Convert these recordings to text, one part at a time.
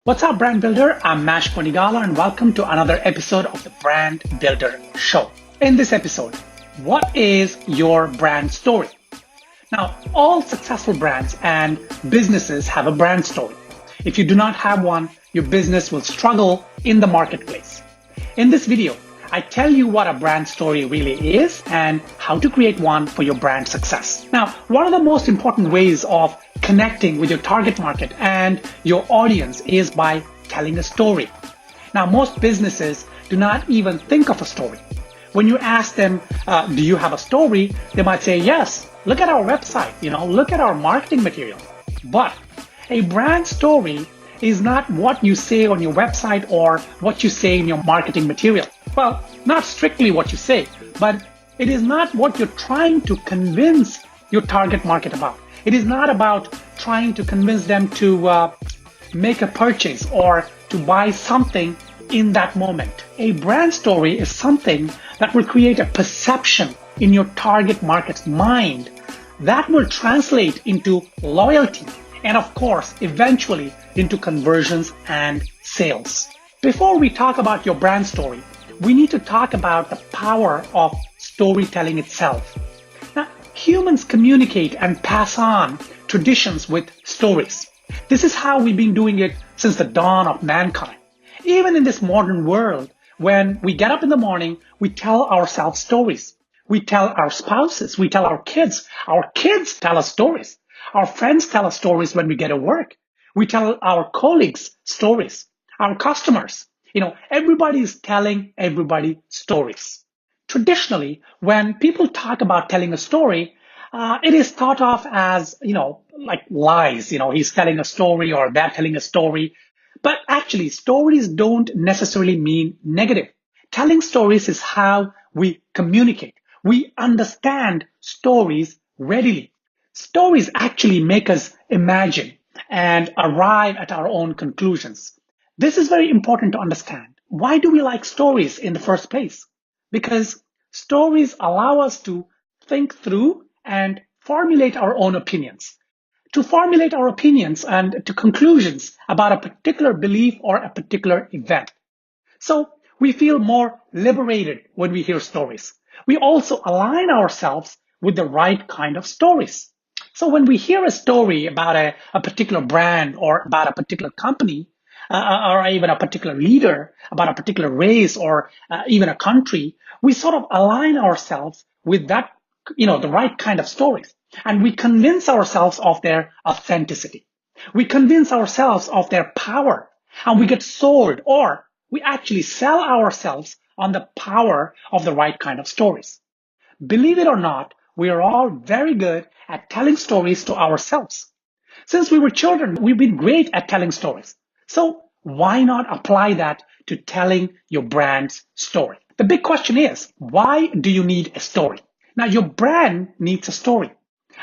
What's up, Brand Builder? I'm Mash Bonigala, and welcome to another episode of the Brand Builder Show. In this episode, what is your brand story? Now, all successful brands and businesses have a brand story. If you do not have one, your business will struggle in the marketplace. In this video, I tell you what a brand story really is and how to create one for your brand success. Now, one of the most important ways of connecting with your target market and your audience is by telling a story. Now, most businesses do not even think of a story. When you ask them, do you have a story? They might say, yes, look at our website, look at our marketing material. But a brand story is not what you say on your website or what you say in your marketing material. Well, not strictly what you say, but it is not what you're trying to convince your target market about. It is not about trying to convince them to make a purchase or to buy something in that moment. A brand story is something that will create a perception in your target market's mind that will translate into loyalty and, of course, eventually into conversions and sales. Before we talk about your brand story, we need to talk about the power of storytelling itself. Now, humans communicate and pass on traditions with stories. This is how we've been doing it since the dawn of mankind. Even in this modern world, when we get up in the morning, we tell ourselves stories. We tell our spouses, we tell our kids tell us stories. Our friends tell us stories when we get to work. We tell our colleagues stories, our customers. Everybody is telling everybody stories. Traditionally, when people talk about telling a story, it is thought of as, like lies. He's telling a story or they're telling a story. But actually, stories don't necessarily mean negative. Telling stories is how we communicate. We understand stories readily. Stories actually make us imagine and arrive at our own conclusions. This is very important to understand. Why do we like stories in the first place? Because stories allow us to think through and formulate our own opinions. To formulate our opinions and to conclusions about a particular belief or a particular event. So we feel more liberated when we hear stories. We also align ourselves with the right kind of stories. So when we hear a story about a particular brand or about a particular company, or even a particular leader, about a particular race or even a country, we sort of align ourselves with that, the right kind of stories. And we convince ourselves of their authenticity. We convince ourselves of their power. And we get sold, or we actually sell ourselves on the power of the right kind of stories. Believe it or not, we are all very good at telling stories to ourselves. Since we were children, we've been great at telling stories. So why not apply that to telling your brand's story? The big question is, why do you need a story? Now, your brand needs a story.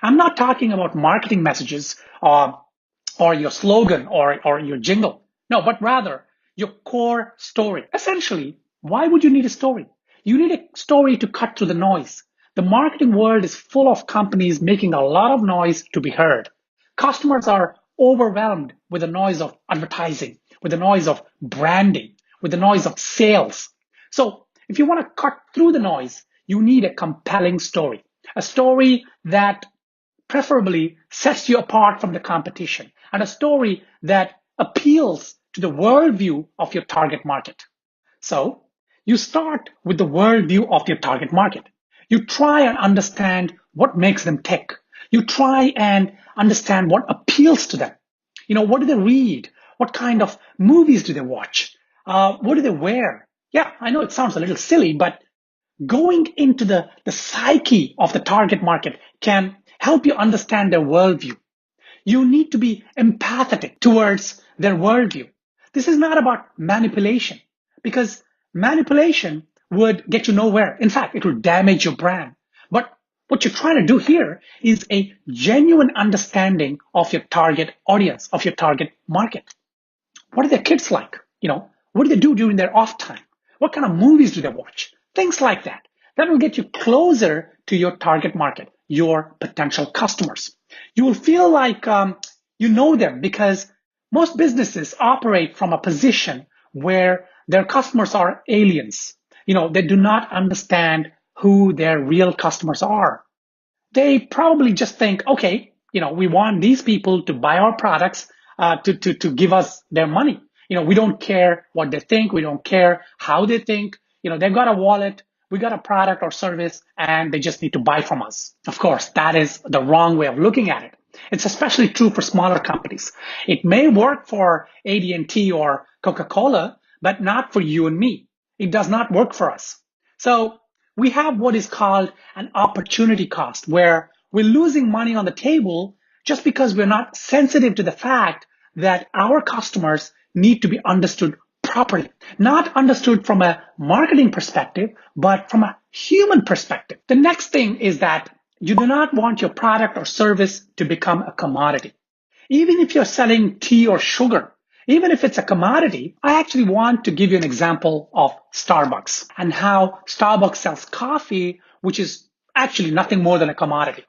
I'm not talking about marketing messages or your slogan or your jingle. No, but rather your core story. Essentially, why would you need a story? You need a story to cut through the noise. The marketing world is full of companies making a lot of noise to be heard. Customers are overwhelmed with the noise of advertising, with the noise of branding, with the noise of sales. So if you want to cut through the noise, you need a compelling story, a story that preferably sets you apart from the competition, and a story that appeals to the worldview of your target market. So you start with the worldview of your target market. You try and understand what makes them tick. You try and understand what appeals to them. What do they read? What kind of movies do they watch? What do they wear? Yeah, I know it sounds a little silly, but going into the psyche of the target market can help you understand their worldview. You need to be empathetic towards their worldview. This is not about manipulation, because manipulation would get you nowhere. In fact, it will damage your brand. But what you're trying to do here is a genuine understanding of your target audience, of your target market. What are their kids like? What do they do during their off time? What kind of movies do they watch? Things like that. That will get you closer to your target market, your potential customers. You will feel like you know them because Most businesses operate from a position where their customers are aliens. They do not understand who their real customers are. They probably just think, okay, we want these people to buy our products, to give us their money. We don't care what they think. We don't care how they think. They've got a wallet, we got a product or service, and they just need to buy from us. Of course, that is the wrong way of looking at it. It's especially true for smaller companies. It may work for AT&T or Coca-Cola, but not for you and me. It does not work for us. So we have what is called an opportunity cost, where we're losing money on the table just because we're not sensitive to the fact that our customers need to be understood properly, not understood from a marketing perspective, but from a human perspective. The next thing is that you do not want your product or service to become a commodity. Even if you're selling tea or sugar, even if it's a commodity, I actually want to give you an example of Starbucks and how Starbucks sells coffee, which is actually nothing more than a commodity.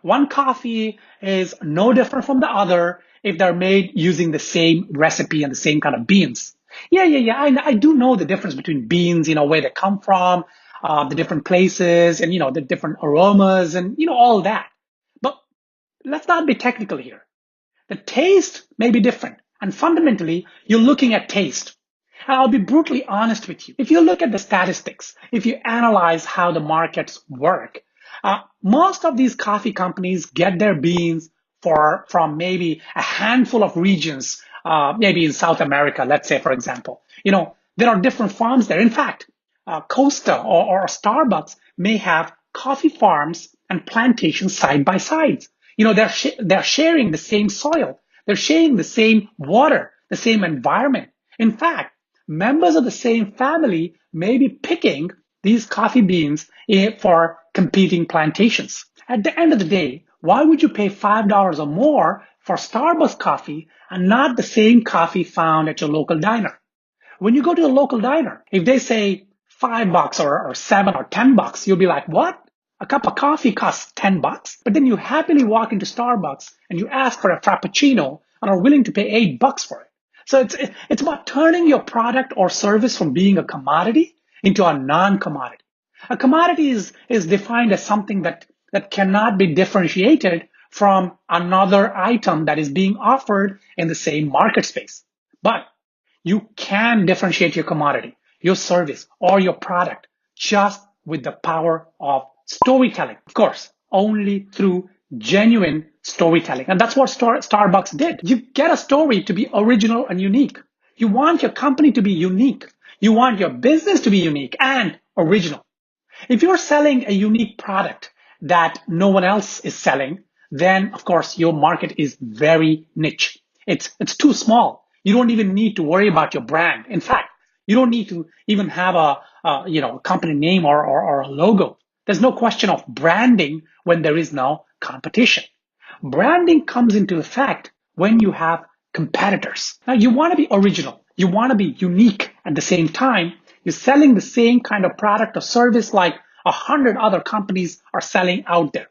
One coffee is no different from the other if they're made using the same recipe and the same kind of beans. Yeah. I do know the difference between beans, where they come from, the different places, and, the different aromas and, all that. But let's not be technical here. The taste may be different. And fundamentally, you're looking at taste. And I'll be brutally honest with you. If you look at the statistics, if you analyze how the markets work, most of these coffee companies get their beans from maybe a handful of regions, maybe in South America, let's say, for example. There are different farms there. In fact, Costa or Starbucks may have coffee farms and plantations side by side. They're sharing the same soil. They're sharing the same water, the same environment. In fact, members of the same family may be picking these coffee beans for competing plantations. At the end of the day, why would you pay $5 or more for Starbucks coffee and not the same coffee found at your local diner? When you go to a local diner, if they say $5 or $7 or $10, you'll be like, what? A cup of coffee costs $10? But then you happily walk into Starbucks and you ask for a Frappuccino and are willing to pay $8 for it. So it's about turning your product or service from being a commodity into a non-commodity. A commodity is defined as something that cannot be differentiated from another item that is being offered in the same market space. But you can differentiate your commodity, your service, or your product just with the power of storytelling. Of course, only through genuine storytelling. And that's what Starbucks did. You get a story to be original and unique. You want your company to be unique. You want your business to be unique and original. If you're selling a unique product that no one else is selling, then of course your market is very niche. It's too small. You don't even need to worry about your brand. In fact, you don't need to even have a company name or a logo. There's no question of branding when there is no competition. Branding comes into effect when you have competitors. Now you want to be original. You want to be unique at the same time. You're selling the same kind of product or service like 100 other companies are selling out there.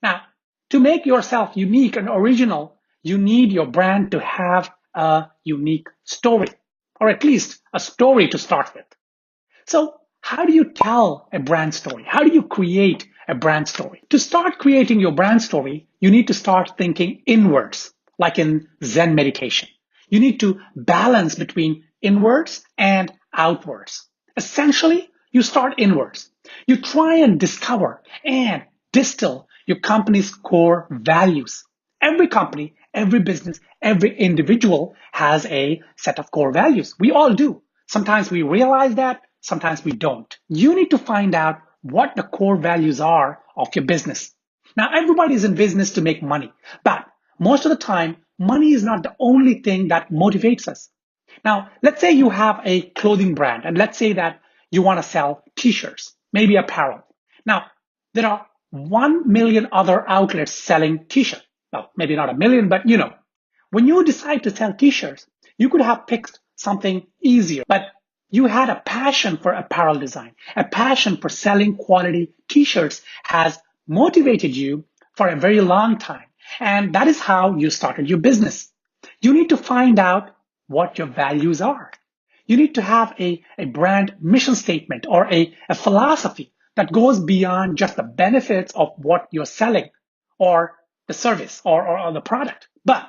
Now, to make yourself unique and original, you need your brand to have a unique story, or at least a story to start with. So how do you tell a brand story? How do you create a brand story? To start creating your brand story, you need to start thinking inwards, like in Zen meditation. You need to balance between inwards and outwards. Essentially, you start inwards. You try and discover and distill your company's core values. Every company, every business, every individual has a set of core values. We all do. Sometimes we realize that, sometimes we don't. You need to find out what the core values are of your business. Now, everybody is in business to make money, but most of the time, money is not the only thing that motivates us. Now, let's say you have a clothing brand, and let's say that you want to sell t-shirts, maybe apparel. Now, there are 1 million other outlets selling t-shirts. Well, maybe not a million, but when you decide to sell t-shirts, you could have picked something easier, but you had a passion for apparel design. A passion for selling quality t-shirts has motivated you for a very long time. And that is how you started your business. You need to find out what your values are. You need to have a brand mission statement or a philosophy that goes beyond just the benefits of what you're selling or the service or the product. But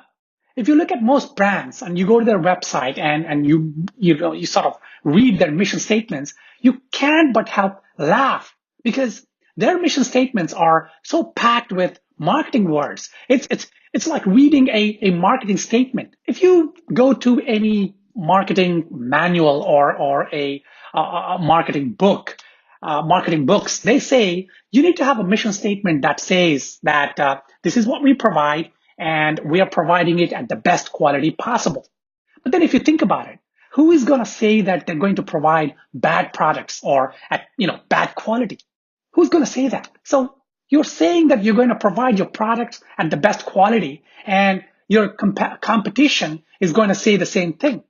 if you look at most brands and you go to their website and you sort of read their mission statements, you can't but help laugh because their mission statements are so packed with marketing words. It's like reading a marketing statement. If you go to any marketing manual or a marketing book, marketing books, they say you need to have a mission statement that says that this is what we provide and we are providing it at the best quality possible. But then if you think about it, who is going to say that they're going to provide bad products or at bad quality? Who's going to say that? So you're saying that you're going to provide your products at the best quality and your competition is going to say the same thing.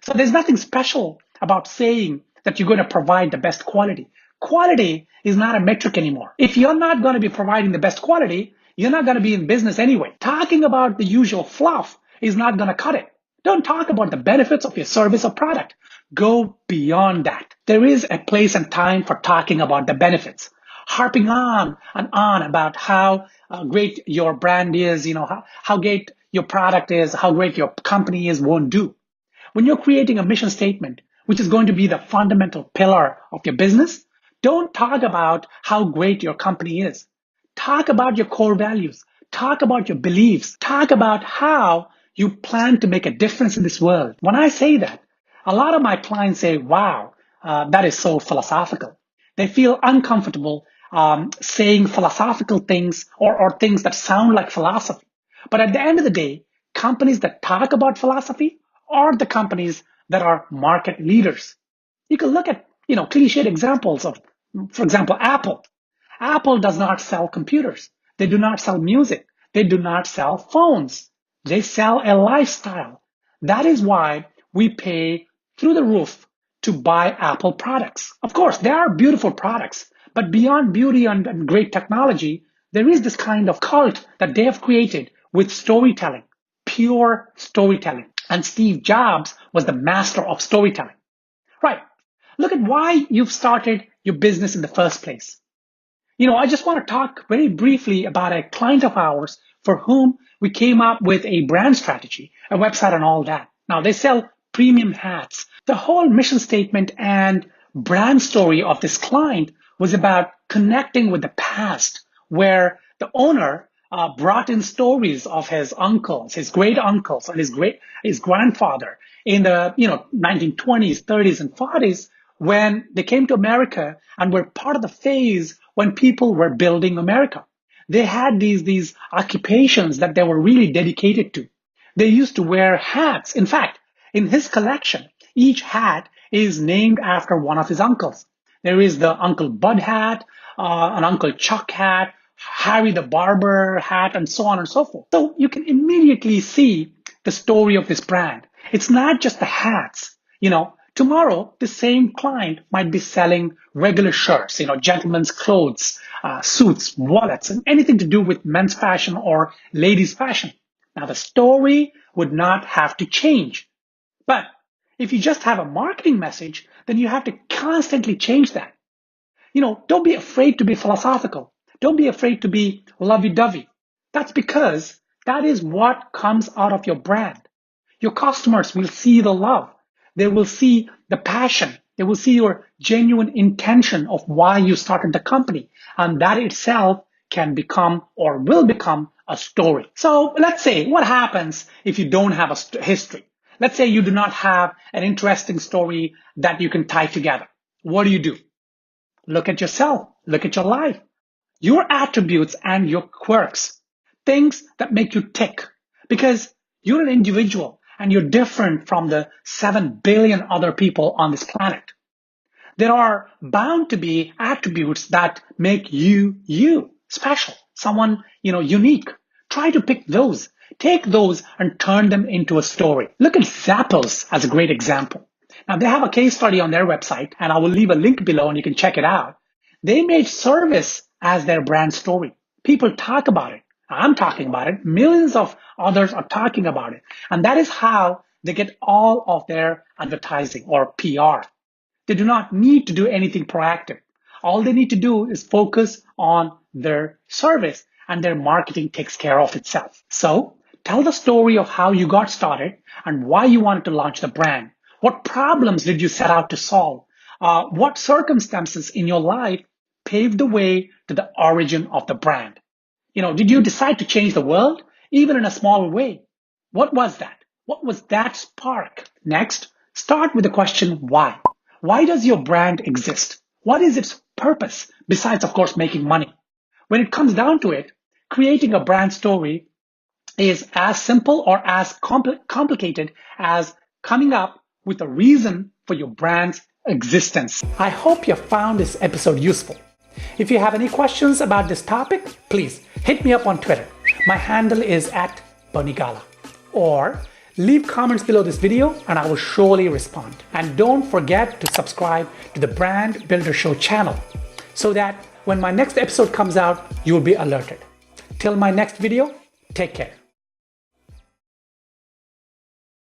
So there's nothing special about saying that you're going to provide the best quality. Quality is not a metric anymore. If you're not going to be providing the best quality, you're not going to be in business anyway. Talking about the usual fluff is not going to cut it. Don't talk about the benefits of your service or product. Go beyond that. There is a place and time for talking about the benefits. Harping on and on about how great your brand is, how great your product is, how great your company is won't do. When you're creating a mission statement, which is going to be the fundamental pillar of your business, don't talk about how great your company is. Talk about your core values. Talk about your beliefs. Talk about how you plan to make a difference in this world. When I say that, a lot of my clients say, wow, that is so philosophical. They feel uncomfortable saying philosophical things or things that sound like philosophy. But at the end of the day, companies that talk about philosophy are the companies that are market leaders. You can look at, cliched examples of, for example, Apple. Apple does not sell computers. They do not sell music. They do not sell phones. They sell a lifestyle. That is why we pay through the roof to buy Apple products. Of course, they are beautiful products, but beyond beauty and great technology, there is this kind of cult that they have created with storytelling, pure storytelling. And Steve Jobs was the master of storytelling. Right. Look at why you've started your business in the first place. I just want to talk very briefly about a client of ours for whom we came up with a brand strategy, a website and all that. Now they sell premium hats. The whole mission statement and brand story of this client was about connecting with the past where the owner brought in stories of his uncles, his great uncles and his grandfather in the 1920s, 30s and 40s when they came to America and were part of the phase when people were building America. They had these occupations that they were really dedicated to. They used to wear hats. In fact, in his collection, each hat is named after one of his uncles. There is the Uncle Bud hat, an Uncle Chuck hat, Harry the Barber hat, and so on and so forth. So you can immediately see the story of this brand. It's not just the hats. Tomorrow, the same client might be selling regular shirts, gentlemen's clothes, suits, wallets, and anything to do with men's fashion or ladies' fashion. Now, the story would not have to change. But if you just have a marketing message, then you have to constantly change that. Don't be afraid to be philosophical. Don't be afraid to be lovey-dovey. That's because that is what comes out of your brand. Your customers will see the love. They will see the passion. They will see your genuine intention of why you started the company. And that itself can become or will become a story. So let's say what happens if you don't have a history. Let's say you do not have an interesting story that you can tie together. What do? Look at yourself. Look at your life. Your attributes and your quirks. Things that make you tick. Because you're an individual and you're different from the 7 billion other people on this planet. There are bound to be attributes that make you special, someone, unique. Try to pick those. Take those and turn them into a story. Look at Zappos as a great example. Now they have a case study on their website and I will leave a link below and you can check it out. They made service as their brand story. People talk about it. I'm talking about it. Millions of others are talking about it. And that is how they get all of their advertising or PR. They do not need to do anything proactive. All they need to do is focus on their service and their marketing takes care of itself. So tell the story of how you got started and why you wanted to launch the brand. What problems did you set out to solve? What circumstances in your life paved the way to the origin of the brand? Did you decide to change the world, even in a small way? What was that? What was that spark? Next, start with the question why. Why does your brand exist? What is its purpose, besides, of course, making money? When it comes down to it, creating a brand story is as simple or as complicated as coming up with a reason for your brand's existence. I hope you found this episode useful. If you have any questions about this topic, please hit me up on Twitter. My handle is at Bonigala. Or leave comments below this video and I will surely respond. And don't forget to subscribe to the Brand Builder Show channel so that when my next episode comes out, you will be alerted. Till my next video, take care.